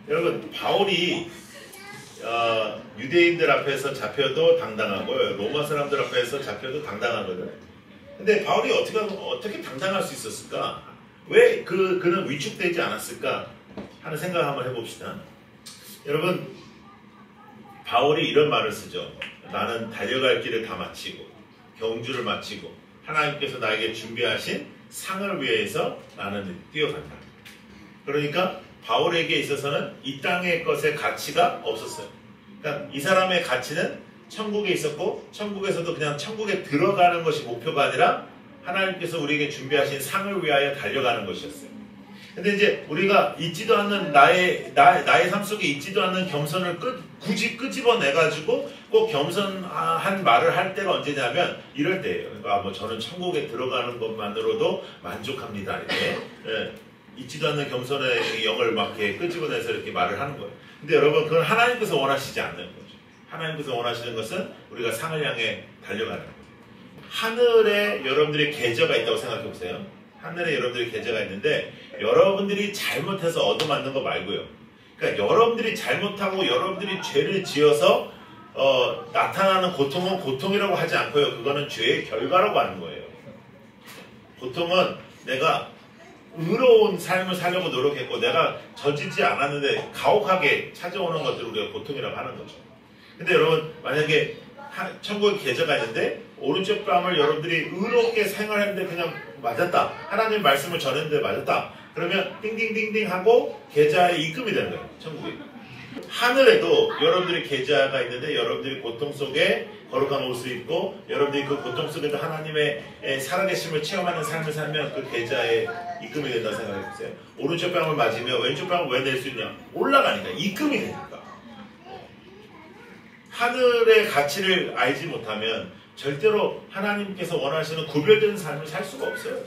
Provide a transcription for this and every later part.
여러분 바울이 유대인들 앞에서 잡혀도 당당하고요. 로마 사람들 앞에서 잡혀도 당당하거든. 근데 바울이 어떻게 당당할 수 있었을까? 왜 그는 위축되지 않았을까? 하는 생각 한번 해봅시다. 여러분 바울이 이런 말을 쓰죠. 나는 달려갈 길을 다 마치고 경주를 마치고 하나님께서 나에게 준비하신 상을 위해서 나는 뛰어간다. 그러니까 바울에게 있어서는 이 땅의 것의 가치가 없었어요. 그러니까 이 사람의 가치는 천국에 있었고 천국에서도 그냥 천국에 들어가는 것이 목표가 아니라 하나님께서 우리에게 준비하신 상을 위하여 달려가는 것이었어요. 근데 이제 우리가 있지도 않는 나의 삶 속에 있지도 않는 겸손을 굳이 끄집어내가지고 꼭 겸손한 말을 할 때가 언제냐면 이럴 때예요. 그러니까 저는 천국에 들어가는 것만으로도 만족합니다. 이렇게 있지도 않는 겸손의 영을 막 이렇게 끄집어내서 이렇게 말을 하는 거예요. 근데 여러분 그건 하나님께서 원하시지 않는 거죠. 하나님께서 원하시는 것은 우리가 상을 향해 달려가는 거예요. 하늘에 여러분들의 계좌가 있다고 생각해 보세요. 하늘에 여러분들의 계좌가 있는데 여러분들이 잘못해서 얻어맞는 거 말고요. 그러니까 여러분들이 잘못하고 여러분들이 죄를 지어서 나타나는 고통은 고통이라고 하지 않고요. 그거는 죄의 결과라고 하는 거예요. 고통은 내가 의로운 삶을 살려고 노력했고 내가 저지지 않았는데 가혹하게 찾아오는 것들을 우리가 고통이라고 하는 거죠. 근데 여러분 만약에 천국의 계좌가 있는데 오른쪽 뺨을 여러분들이 의롭게 생활했는데 그냥 맞았다. 하나님 말씀을 전했는데 맞았다. 그러면 띵띵띵띵 하고 계좌에 입금이 되는 거예요. 천국에. 하늘에도 여러분들의 계좌가 있는데 여러분들이 고통 속에 거룩한 옷을 입고 여러분들이 그 고통 속에도 하나님의 살아계심을 체험하는 삶을 살면 그 계좌에 입금이 된다고 생각해 보세요. 오른쪽 뺨을 맞으면 왼쪽 뺨을 왜 낼 수 있냐? 올라가니까 입금이 되니까. 하늘의 가치를 알지 못하면 절대로 하나님께서 원하시는 구별된 삶을 살 수가 없어요.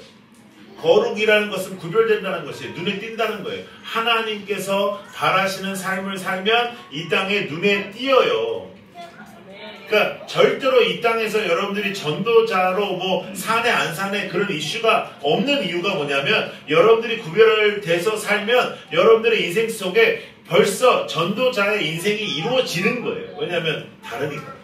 거룩이라는 것은 구별된다는 것이에요. 눈에 띈다는 거예요. 하나님께서 바라시는 삶을 살면 이 땅에 눈에 띄어요. 그러니까 절대로 이 땅에서 여러분들이 전도자로 뭐 사내 안 사내 그런 이슈가 없는 이유가 뭐냐면 여러분들이 구별돼서 살면 여러분들의 인생 속에 벌써 전도자의 인생이 이루어지는 거예요. 왜냐하면 다르니까.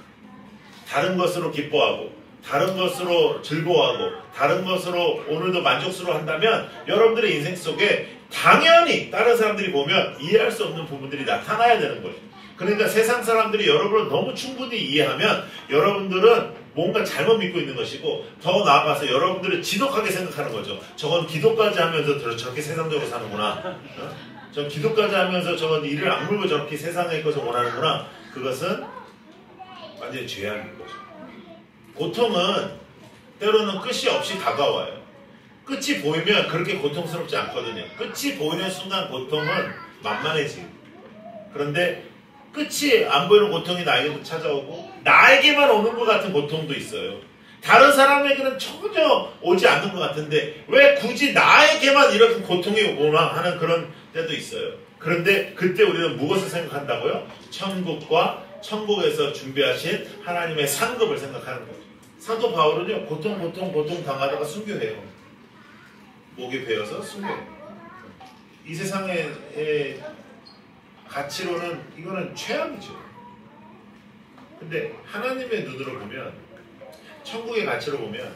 다른 것으로 기뻐하고 다른 것으로 즐거워하고 다른 것으로 오늘도 만족스러워한다면 여러분들의 인생 속에 당연히 다른 사람들이 보면 이해할 수 없는 부분들이 나타나야 되는 거죠. 그러니까 세상 사람들이 여러분을 너무 충분히 이해하면 여러분들은 뭔가 잘못 믿고 있는 것이고 더 나아가서 여러분들을 지독하게 생각하는 거죠. 저건 기도까지 하면서 저렇게 세상적으로 사는구나. 저 기도까지 하면서 저건 이를 악물고 저렇게 세상의 것을 원하는구나. 그것은 완전히 죄악인 거죠. 고통은 때로는 끝이 없이 다가와요. 끝이 보이면 그렇게 고통스럽지 않거든요. 끝이 보이는 순간 고통은 만만해지고 그런데 끝이 안 보이는 고통이 나에게도 찾아오고 나에게만 오는 것 같은 고통도 있어요. 다른 사람에게는 전혀 오지 않는 것 같은데 왜 굳이 나에게만 이렇게 고통이 오나 하는 그런 때도 있어요. 그런데 그때 우리는 무엇을 생각한다고요? 천국과 천국에서 준비하신 하나님의 상급을 생각하는 거죠. 사도 바울은요 고통 당하다가 순교해요. 목이 베어서 순교해요. 이 세상의 가치로는 이거는 최악이죠. 근데 하나님의 눈으로 보면 천국의 가치로 보면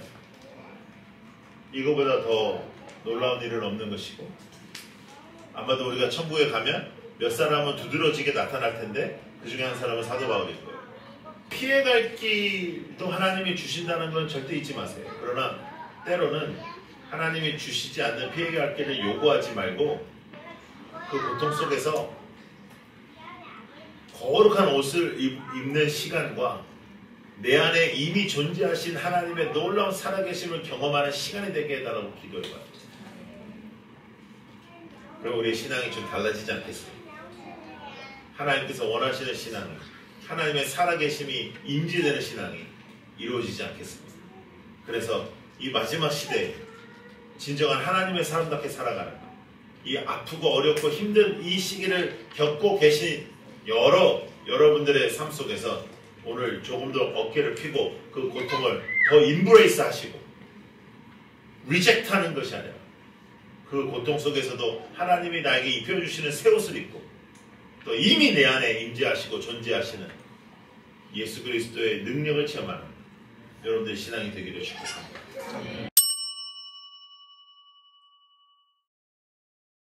이거보다 더 놀라운 일은 없는 것이고 아마도 우리가 천국에 가면 몇 사람은 두드러지게 나타날 텐데 그 중에 한 사람은 사도 바울일 거예요. 피해갈 길도 하나님이 주신다는 건 절대 잊지 마세요. 그러나 때로는 하나님이 주시지 않는 피해갈 길을 요구하지 말고 그 고통 속에서 거룩한 옷을 입는 시간과 내 안에 이미 존재하신 하나님의 놀라운 살아계심을 경험하는 시간이 되게 해달라고 기도해봐요. 그럼 우리의 신앙이 좀 달라지지 않겠습니까? 하나님께서 원하시는 신앙을 하나님의 살아계심이 임재되는 신앙이 이루어지지 않겠습니까? 그래서 이 마지막 시대에 진정한 하나님의 사람답게 살아가는 이 아프고 어렵고 힘든 이 시기를 겪고 계신 여러분들의 삶 속에서 오늘 조금 더 어깨를 펴고 그 고통을 더 인브레이스 하시고 리젝트 하는 것이 아니라 그 고통 속에서도 하나님이 나에게 입혀주시는 새 옷을 입고 또 이미 내 안에 임재하시고 존재하시는 예수 그리스도의 능력을 체험하는 여러분들의 신앙이 되기를 축복합니다.